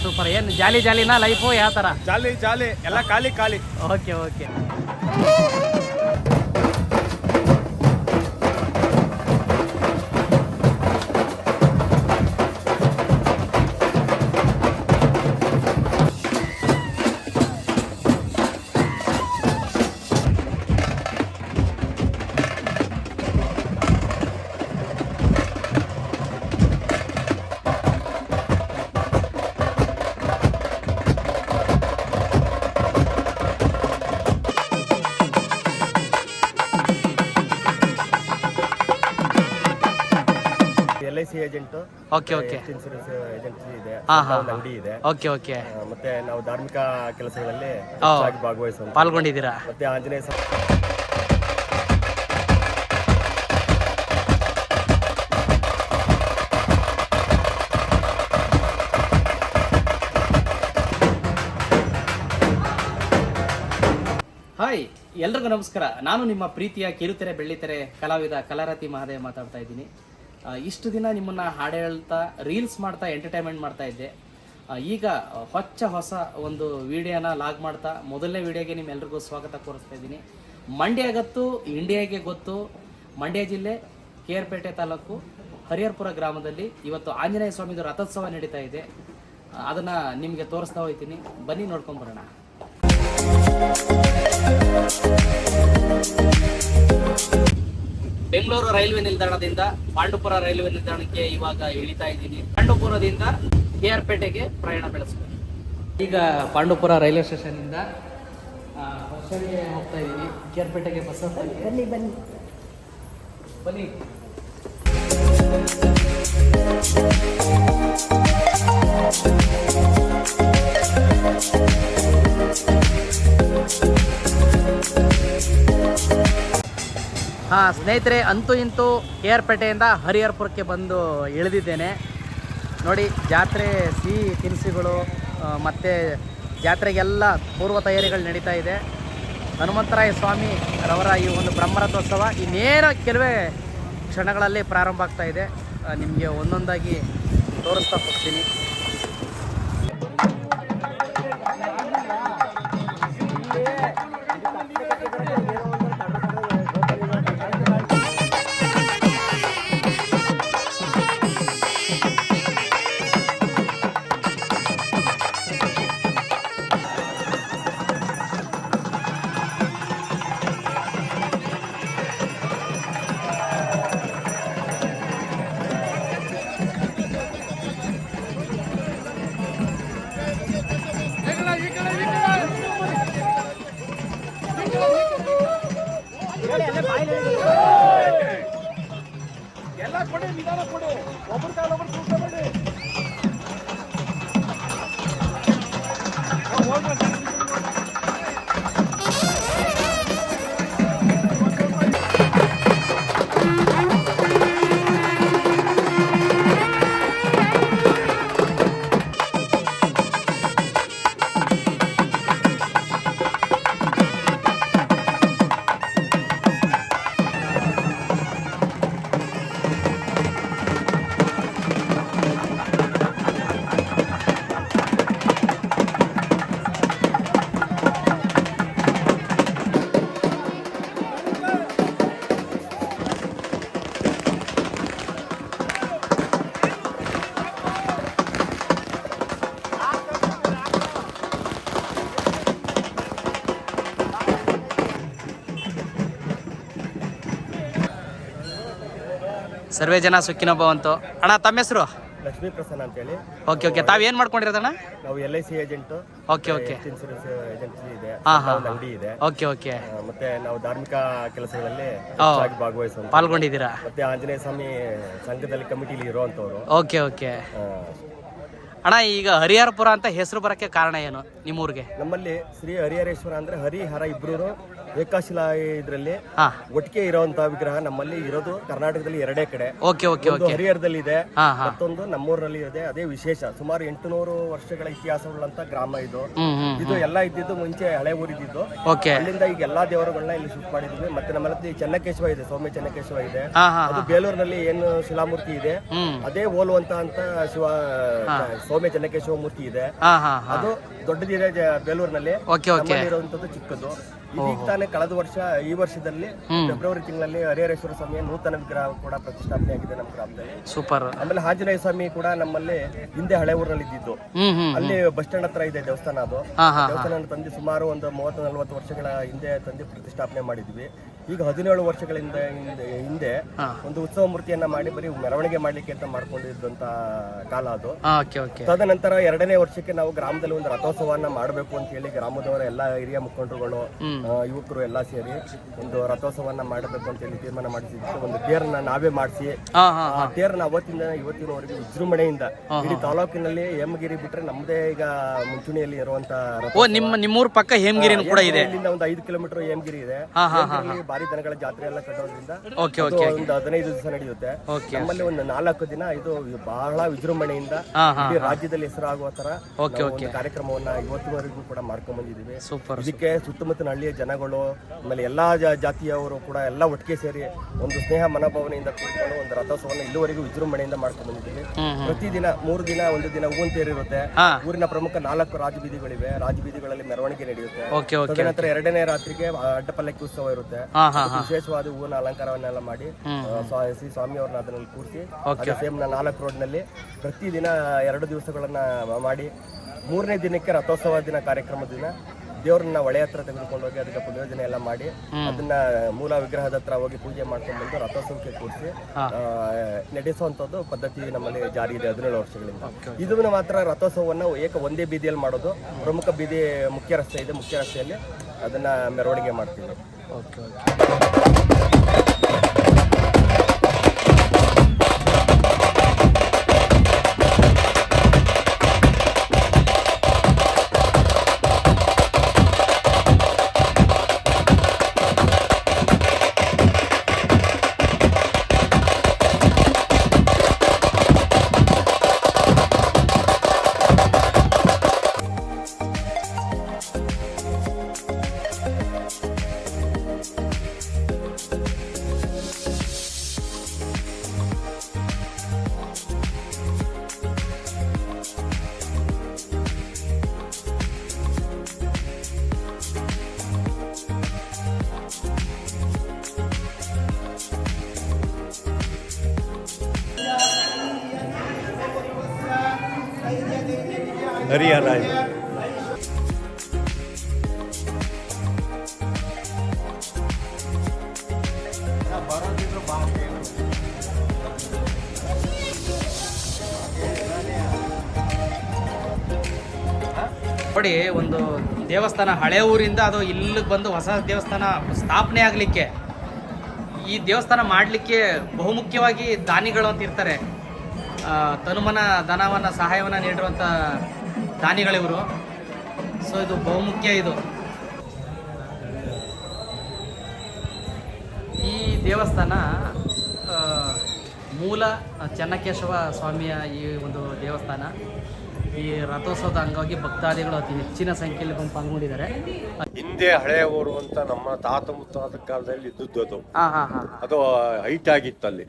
Super. ಏನು ಜಾಲಿ ಜಾಲಿನಾ life ಯಾವ ಥರ? ಜಾಲಿ ಜಾಲಿ ಎಲ್ಲ ಖಾಲಿ ಖಾಲಿ. Okay okay. LIC agent, okay okay. Insurance agency ಇದೆ, ಹಾಂ ಹಾಂ ಅಂಗಡಿ ಇದೆ. Okay okay. ಮತ್ತೆ ನಾವು ಧಾರ್ಮಿಕ ಕೆಲಸಗಳಲ್ಲಿ ಭಾಗವಹಿಸುವಂತ ಪಾಲ್ಗೊಂಡಿದ್ದೀರಾ? ಮತ್ತೆ ಆಂಜನೇಯ ಹಾಯ್, ಎಲ್ರಿಗೂ ನಮಸ್ಕಾರ. ನಾನು ನಿಮ್ಮ ಪ್ರೀತಿಯ ಕಿರುತೆರೆ ಬೆಳ್ಳಿತೆರೆ ಕಲಾವಿದ ಕಲಾರತಿ ಮಹಾದೇವ್ ಮಾತಾಡ್ತಾ ಇದ್ದೀನಿ. ಇಷ್ಟು ದಿನ ನಿಮ್ಮನ್ನು ಹಾಡು ಹೇಳ್ತಾ ರೀಲ್ಸ್ ಮಾಡ್ತಾ ಎಂಟರ್ಟೈನ್ಮೆಂಟ್ ಮಾಡ್ತಾ ಇದ್ದೆ. ಈಗ ಹೊಸ ಒಂದು ವಿಡಿಯೋನ ಲಾಗ್ ಮಾಡ್ತಾ ಮೊದಲನೇ ವಿಡಿಯೋಗೆ ನಿಮ್ಮೆಲ್ರಿಗೂ ಸ್ವಾಗತ ಕೋರಿಸ್ತಾ ಇದ್ದೀನಿ. ಮಂಡ್ಯಗತ್ತು ಇಂಡಿಯಾಗೆ ಗೊತ್ತು. ಮಂಡ್ಯ ಜಿಲ್ಲೆ KR ತಾಲೂಕು ಹರಿಹರಪುರ ಗ್ರಾಮದಲ್ಲಿ ಇವತ್ತು ಆಂಜನೇಯ ಸ್ವಾಮಿದು ರಥೋತ್ಸವ ನಡೀತಾ ಇದೆ. ಅದನ್ನು ನಿಮಗೆ ತೋರಿಸ್ತಾ ಹೋಗ್ತೀನಿ, ಬನ್ನಿ ನೋಡ್ಕೊಂಬರೋಣ. ಬೆಂಗಳೂರು ರೈಲ್ವೆ ನಿಲ್ದಾಣದಿಂದ ಪಾಂಡುಪುರ ರೈಲ್ವೆ ನಿಲ್ದಾಣಕ್ಕೆ ಇವಾಗ ಇಳಿತಾ ಇದ್ದೀನಿ. ಪಾಂಡುಪುರದಿಂದ KR ಪ್ರಯಾಣ ಬೆಳೆಸ್ಬೇಕು. ಈಗ ಪಾಂಡುಪುರ ರೈಲ್ವೆ ಸ್ಟೇಷನ್ ಇಂದ ಬಸ್ಸಿಗೆ ಹೋಗ್ತಾ ಇದ್ದೀನಿ. KR ಬಸ್ ಬನ್ನಿ ಬನ್ನಿ ಬನ್ನಿ. ಸ್ನೇಹಿತರೆ, ಅಂತೂ ಇಂತೂ KR ಹರಿಹರಪುರಕ್ಕೆ ಬಂದು ಇಳಿದಿದ್ದೇನೆ. ನೋಡಿ, ಜಾತ್ರೆ ಸಿಹಿ ತಿನಿಸುಗಳು ಮತ್ತು ಜಾತ್ರೆಗೆಲ್ಲ ಪೂರ್ವ ತಯಾರಿಗಳು ನಡೀತಾ ಇದೆ. ಹನುಮಂತರಾಯ ಸ್ವಾಮಿ ರವರ ಈ ಒಂದು ಬ್ರಹ್ಮರಥೋತ್ಸವ ಇನ್ನೇನು ಕೆಲವೇ ಕ್ಷಣಗಳಲ್ಲಿ ಪ್ರಾರಂಭ ಆಗ್ತಾ ಇದೆ. ನಿಮಗೆ ಒಂದೊಂದಾಗಿ ತೋರಿಸ್ತಾ ಹೋಗ್ತೀನಿ. ಎಲ್ಲ ಕೊಡಿ, ನಿಧಾನ ಕೊಡಿ, ಒಬ್ಬರು ಕಾಲೊಬ್ಬರು ಕೂತ್ಕೊಬೇಡಿ. ಸರ್ವೇ ಜನ ಸುಖಿನೋ ಭವಂತು. ಅಣ್ಣ, ತಮ್ಮ ಹೆಸರು? ಲಕ್ಷ್ಮೀ ಪ್ರಸನ್ನ ಅಂತೇಳಿ. Okay okay. ತಾವೇನು ಮಾಡ್ಕೊಂಡಿರೋದಣ್ಣ? ನಾವು LIC agent, okay okay. Insurance agency ಇದೆ, ಹಾಂ ಹಾಂ ಅಂಗಡಿ ಇದೆ. Okay okay. ಮತ್ತೆ ನಾವು ಧಾರ್ಮಿಕ ಕೆಲಸಗಳಲ್ಲಿ ಭಾಗವಹಿಸುವಂತ ಪಾಲ್ಗೊಂಡಿದ್ದೀರಾ? ಮತ್ತೆ ಆಂಜನೇಯ ಸ್ವಾಮಿ ಸಂಘದಲ್ಲಿ ಕಮಿಟಿಲಿ ಇರುವಂತವ್ರು. Okay okay. ಅಣ್ಣ ಈಗ ಹರಿಹರಪುರ ಅಂತ ಹೆಸರು ಬರಕ್ಕೆ ಕಾರಣ ಏನು ನಿಮ್ಮೂರಿಗೆ? ನಮ್ಮಲ್ಲಿ ಶ್ರೀ ಹರಿಹರೇಶ್ವರ ಅಂದ್ರೆ ಹರಿಹರ ಇಬ್ರು ಏಕಾಶಿಲಾ ಇದರಲ್ಲಿ ಹಾ ಒಟ್ಟಿಗೆ ಇರುವಂತಹ ವಿಗ್ರಹ ನಮ್ಮಲ್ಲಿ ಇರೋದು ಕರ್ನಾಟಕದಲ್ಲಿ ಎರಡೇ ಕಡೆ. ಓಕೆ ಓಕೆ ಒಂದು ಓಕೆ. ಹರಿಹರದಲ್ಲಿ ಇದೆ, ಹಾ ಹಾ. ಮತ್ತೊಂದು ನಮ್ಮೂರಲ್ಲಿ ಇದೆ. ಅದೇ ವಿಶೇಷ. ಸುಮಾರು 800 ವರ್ಷಗಳ ಇತಿಹಾಸವುಳ್ಳಂತ ಗ್ರಾಮ ಇದು. ಹ್ಮ್. ಇದು ಎಲ್ಲ ಇದ್ದಿದ್ದು ಮುಂಚೆ ಹಳೆ ಊರಿದ್ದು. ಓಕೆ. ಅಲ್ಲಿಂದ ಈಗ ಎಲ್ಲಾ ದೇವರುಗಳನ್ನ ಇಲ್ಲಿ ಶಿಫ್ಟ್ ಮಾಡಿದ್ವಿ. ಮತ್ತೆ ನಮ್ಮಲ್ಲಿ ಚೆನ್ನಕೇಶವ ಇದೆ, ಸೌಮ್ಯ ಚೆನ್ನಕೇಶವ ಇದೆ. ಹಾ ಹಾ ಅದು ಬೇಲೂರಿನಲ್ಲಿ ಏನು ಶಿಲಾಮೂರ್ತಿ ಇದೆ ಅದೇ ಹೋಲುವಂತ ಅಂತ ಶಿವ ಸೌಮ್ಯ ಚೆನ್ನಕೇಶವ ಮೂರ್ತಿ ಇದೆ. ಹಾ ಹಾ ಹಾ. ಅದು ದೊಡ್ಡದಿದೆ ಬೇಲೂರಿನಲ್ಲಿ. Okay okay. ಇರುವಂತದ್ದು ಚಿಕ್ಕದು. ಇದೀಗ ತಾನೇ ಕಳೆದ ವರ್ಷ ಈ ವರ್ಷದಲ್ಲಿ ಫೆಬ್ರವರಿ ತಿಂಗಳಲ್ಲಿ ಹರಿಹರೇಶ್ವರ ಸ್ವಾಮಿಯ ನೂತನ ವಿಗ್ರಹ ಕೂಡ ಪ್ರತಿಷ್ಠಾಪನೆ ಆಗಿದೆ ನಮ್ಮ ಗ್ರಾಮದಲ್ಲಿ. ಸೂಪರ್. ಆಮೇಲೆ ಆಂಜನೇಯ ಸ್ವಾಮಿ ಕೂಡ ನಮ್ಮಲ್ಲಿ ಹಿಂದೆ ಹಳೆ ಊರಿನಲ್ಲಿ ಇದ್ದಿದ್ದು. ಅಲ್ಲಿ ಬಸ್ ಸ್ಟ್ಯಾಂಡ್ ಹತ್ರ ಇದೆ ದೇವಸ್ಥಾನ. ಅದು ದೇವಸ್ಥಾನ ತಂದು ಸುಮಾರು ಒಂದು 30-40 ವರ್ಷಗಳ ಹಿಂದೆ ತಂದು ಪ್ರತಿಷ್ಠಾಪನೆ ಮಾಡಿದ್ವಿ. ಈಗ 17 ವರ್ಷಗಳಿಂದ ಹಿಂದೆ ಒಂದು ಉತ್ಸವ ಮೂರ್ತಿಯನ್ನ ಮಾಡಿ ಬರೀ ಮೆರವಣಿಗೆ ಮಾಡ್ಲಿಕ್ಕೆ ಅಂತ ಮಾಡ್ಕೊಂಡಿದ್ದಂತ ಕಾಲ ಅದು. ತದನಂತರ 2ನೇ ವರ್ಷಕ್ಕೆ ನಾವು ಗ್ರಾಮದಲ್ಲಿ ಒಂದು ರಥೋತ್ಸವನ್ನ ಮಾಡಬೇಕು ಅಂತ ಹೇಳಿ ಗ್ರಾಮದವರ ಎಲ್ಲಾ ಹಿರಿಯ ಮುಖಂಡರುಗಳು ಯುವಕರು ಎಲ್ಲಾ ಸೇರಿ ಒಂದು ರಥೋತ್ಸವನ್ನ ಮಾಡಬೇಕು ಅಂತ ಹೇಳಿ ತೀರ್ಮಾನ ಮಾಡಿಸಿದ್ದು. ಒಂದು ತೇರನ್ನ ನಾವೇ ಮಾಡಿಸಿ ಆ ತೇರನ್ನ ಅವತ್ತಿಂದ ಇವತ್ತಿನವರೆಗೆ ವಿಜೃಂಭಣೆಯಿಂದ ಇಡೀ ತಾಲೂಕಿನಲ್ಲಿ ಹೇಮಗಿರಿ ಬಿಟ್ರೆ ನಮ್ಮದೇ ಈಗ ಮುಂಚೂಣಿಯಲ್ಲಿ ಇರುವಂತ ನಿಮ್ಮೂರ್ ಪಕ್ಕ ಹೇಮಗಿರಿ ಕೂಡ ಇದೆ. ಇಲ್ಲಿಂದ ಒಂದು 5 ಕಿಲೋಮೀಟರ್ ಹೇಮಗಿರಿ ಇದೆ. ಭಾರಿ ದನಗಳ ಜಾತ್ರೆ ಎಲ್ಲ ಕಟ್ಟೋದ್ರಿಂದ ಒಂದು 15 ದಿವಸ ನಡೆಯುತ್ತೆ. ನಮ್ಮಲ್ಲಿ ಒಂದು 4 ದಿನ ಇದು ಬಹಳ ವಿಜೃಂಭಣೆಯಿಂದ ಇಡೀ ರಾಜ್ಯದಲ್ಲಿ ಹೆಸರಾಗುವ ತರ ಒಂದು ಕಾರ್ಯಕ್ರಮವನ್ನ ಇವತ್ತಿನವರೆಗೂ ಕೂಡ ಮಾಡ್ಕೊಂಡ್ ಬಂದಿದ್ದೀವಿ. ಇದಕ್ಕೆ ಸುತ್ತಮುತ್ತಲ ಹಳ್ಳಿಯ ಜನಗಳು ಆಮೇಲೆ ಎಲ್ಲಾ ಜಾತಿಯವರು ಕೂಡ ಎಲ್ಲ ಒಟ್ಟಿಗೆ ಸೇರಿ ಒಂದು ಸ್ನೇಹ ಮನೋಭಾವನೆಯಿಂದ ಕೂತ್ಕೊಂಡು ಒಂದು ರಥೋತ್ಸವವನ್ನು ಇಲ್ಲಿವರೆಗೂ ವಿಜೃಂಭಣೆಯಿಂದ ಮಾಡ್ಕೊಂಡ್ ಬಂದಿದ್ದೀವಿ. ಪ್ರತಿದಿನ 3 ದಿನ, ಒಂದು ದಿನ ಹೂವಿನ ತೇರು ಇರುತ್ತೆ. ಊರಿನ ಪ್ರಮುಖ 4 ರಾಜಬೀದಿಗಳಿವೆ. ರಾಜಬೀದಿಗಳಲ್ಲಿ ಮೆರವಣಿಗೆ ನಡೆಯುತ್ತೆ. ತದನಂತರ 2ನೇ ರಾತ್ರಿಗೆ ಅಡ್ಡಪಲ್ಲಕ್ಕಿ ಉತ್ಸವ ಇರುತ್ತೆ. ವಿಶೇಷವಾದ ಹೂವಿನ ಅಲಂಕಾರವನ್ನೆಲ್ಲ ಮಾಡಿ ಶ್ರೀ ಸ್ವಾಮಿಯವ್ರನ್ನ ಅದರಲ್ಲಿ ಕೂರಿಸಿ ಅದೇ ಸೇಮ್ 4 ರೋಡ್ ನಲ್ಲಿ ಪ್ರತಿದಿನ 2 ದಿವಸಗಳನ್ನ ಮಾಡಿ 3ನೇ ದಿನಕ್ಕೆ ರಥೋತ್ಸವ ದಿನ ಕಾರ್ಯಕ್ರಮದ ದಿನ ದೇವ್ರನ್ನ ಹೊಳೆ ಹತ್ರ ತೆಗೆದುಕೊಂಡು ಹೋಗಿ ಅದಕ್ಕೆ ಪೂಜೆ ಎಲ್ಲ ಮಾಡಿ ಅದನ್ನ ಮೂಲ ವಿಗ್ರಹದ ಹತ್ರ ಹೋಗಿ ಪೂಜೆ ಮಾಡ್ಕೊಂಡು ಬಂದು ರಥೋತ್ಸವಕ್ಕೆ ಕೂರಿಸಿ ನಡೆಸುವಂತದ್ದು ಪದ್ಧತಿ ನಮ್ಮಲ್ಲಿ ಜಾರಿ ಇದೆ 17 ವರ್ಷಗಳಿಂದ. ಇದನ್ನು ಮಾತ್ರ ರಥೋತ್ಸವವನ್ನು ಒಂದೇ ಬೀದಿಯಲ್ಲಿ ಮಾಡೋದು. ಪ್ರಮುಖ ಬೀದಿ ಮುಖ್ಯ ರಸ್ತೆ ಇದೆ. ಮುಖ್ಯ ರಸ್ತೆಯಲ್ಲಿ ಅದನ್ನ ಮೆರವಣಿಗೆ ಮಾಡ್ತೀವಿ. ಹರಿಹರ ನೋಡಿ, ಒಂದು ದೇವಸ್ಥಾನ ಹಳೆ ಊರಿಂದ ಅದು ಇಲ್ಲಿಗೆ ಬಂದು ಹೊಸ ದೇವಸ್ಥಾನ ಸ್ಥಾಪನೆ ಆಗಲಿಕ್ಕೆ, ಈ ದೇವಸ್ಥಾನ ಮಾಡಲಿಕ್ಕೆ ಬಹುಮುಖ್ಯವಾಗಿ ದಾನಿಗಳು ಅಂತ ಇರ್ತಾರೆ. ತನುಮನ ಧನವನ್ನು ಸಹಾಯವನ್ನು ನೀಡಿರುವಂಥ ದಾನಿಗಳಿವರು. ಸೊ ಇದು ಬಹುಮುಖ್ಯ. ಇದು ಈ ದೇವಸ್ಥಾನ ಮೂಲ ಚೆನ್ನಕೇಶವ ಸ್ವಾಮಿಯ ಈ ಒಂದು ದೇವಸ್ಥಾನ. ಈ ರಥೋತ್ಸವದ ಅಂಗವಾಗಿ ಭಕ್ತಾದಿಗಳು ಅತಿ ಹೆಚ್ಚಿನ ಸಂಖ್ಯೆಯಲ್ಲಿ ಬಂದು ಪಾಲ್ಗೊಂಡಿದ್ದಾರೆ. ಹಿಂದೆ ಹಳೆ ಊರು ಅಂತ ನಮ್ಮ ತಾತ ಮುತ್ತಾದ ಕಾಲದಲ್ಲಿ ಇದ್ದದ್ದು ಅದು. ಅದು ಹೈಟ್ ಆಗಿತ್ತು ಅಲ್ಲಿ.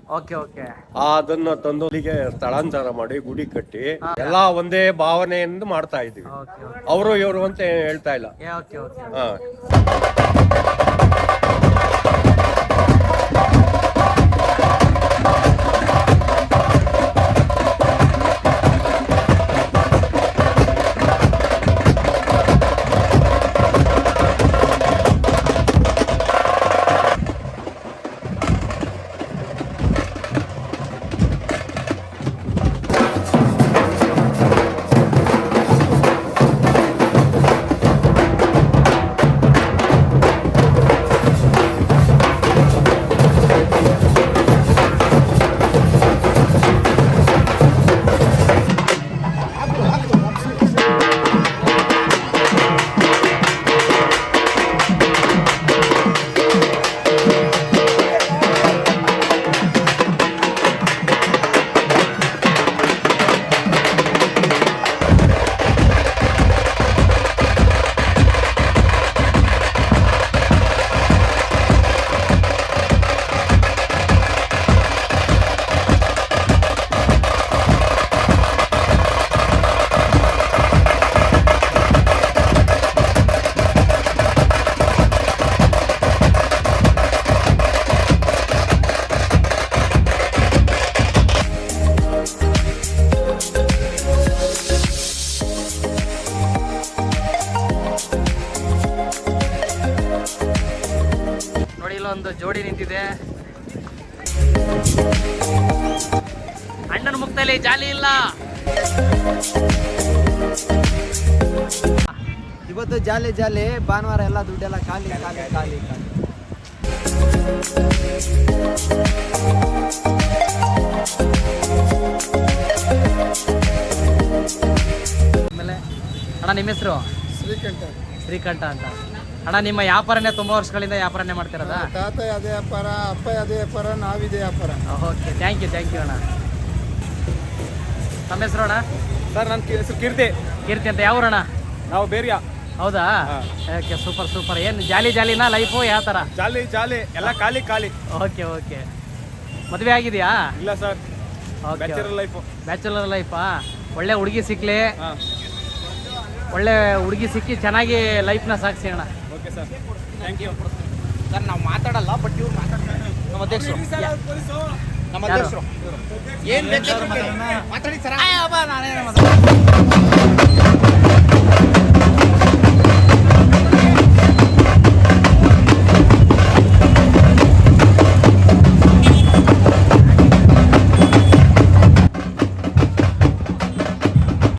ಅದನ್ನ ತಂದು ಅಲ್ಲಿಗೆ ಸ್ಥಳಾಂತರ ಮಾಡಿ ಗುಡಿ ಕಟ್ಟಿ ಎಲ್ಲಾ ಒಂದೇ ಭಾವನೆಯಿಂದ ಮಾಡ್ತಾ ಇದೀವಿ. ಅವರು ಇವರು ಅಂತ ಹೇಳ್ತಾ ಇಲ್ಲ. ಒಂದು ಜೋಡಿ ನಿಂತಿದೆ. ಅಣ್ಣನ ಮುಖದಲ್ಲಿ ಜಾಲಿ ಇಲ್ಲ. ಇವತ್ತು ಜಾಲಿ ಜಾಲಿ, ಭಾನುವಾರ ಎಲ್ಲ ದುಡ್ಡೆಲ್ಲ ಖಾಲಿ ಖಾಲಿ ಖಾಲಿ ಖಾಲಿ. ಆಮೇಲೆ ಅಣ್ಣ ನಿಮ್ಮ ಹೆಸರು? ಶ್ರೀಕಂಠ. ಶ್ರೀಕಂಠ ಅಂತ. ಅಣ್ಣ ನಿಮ್ಮ ವ್ಯಾಪಾರನೇ ತುಂಬ ವರ್ಷಗಳಿಂದ ವ್ಯಾಪಾರನೇ ಮಾಡ್ತಿರೋದಾ? ತಾತ ಅದೇ ವ್ಯಾಪಾರ, ಅಪ್ಪ ಅದೇ ವ್ಯಾಪಾರ, ನಾವಿದೆ ವ್ಯಾಪಾರ. ಓಕೆ, ಥ್ಯಾಂಕ್ ಯು ಅಣ್ಣ. ತಮ್ಮ ಹೆಸರು ಅಣ್ಣ? ಸರ್ ನನ್ನ ಹೆಸರು ಕೀರ್ತಿ. ಕೀರ್ತಿ ಅಂತ. ಯಾವ ಊರಣ್ಣ? ನಾವು ಬೇರಿಯಾ. ಹೌದಾ? Okay, super. ಏನು ಜಾಲಿನಾ ಲೈಫು ಯಾವ ಥರ? ಜಾಲಿ ಎಲ್ಲ ಖಾಲಿ ಖಾಲಿ. ಓಕೆ. ಮದುವೆ ಆಗಿದೆಯಾ? ಇಲ್ಲ ಸರ್, ಓಕೆ. Bachelor life. ಲೈಫಾ? ಒಳ್ಳೆ ಹುಡುಗಿ ಸಿಕ್ಕಲಿ, ಹಾಂ ಒಳ್ಳೆ ಹುಡುಗಿ ಸಿಕ್ಕಿ ಚೆನ್ನಾಗಿ ಲೈಫ್ನ ಸಾಗಿಸಿ ಅಣ್ಣ. Okay sir, thank you. Sir ನಾವು ಮಾತಾಡಲ್ಲ, ಬಟ್ ಇವ್ರು ಮಾತಾಡ್ತಾರೆ. ನಮ್ಮ ಅಧ್ಯಕ್ಷರು ಏನು ಬೇಕಾದ್ರೂ ಮಾತಾಡಿ ಸರ್.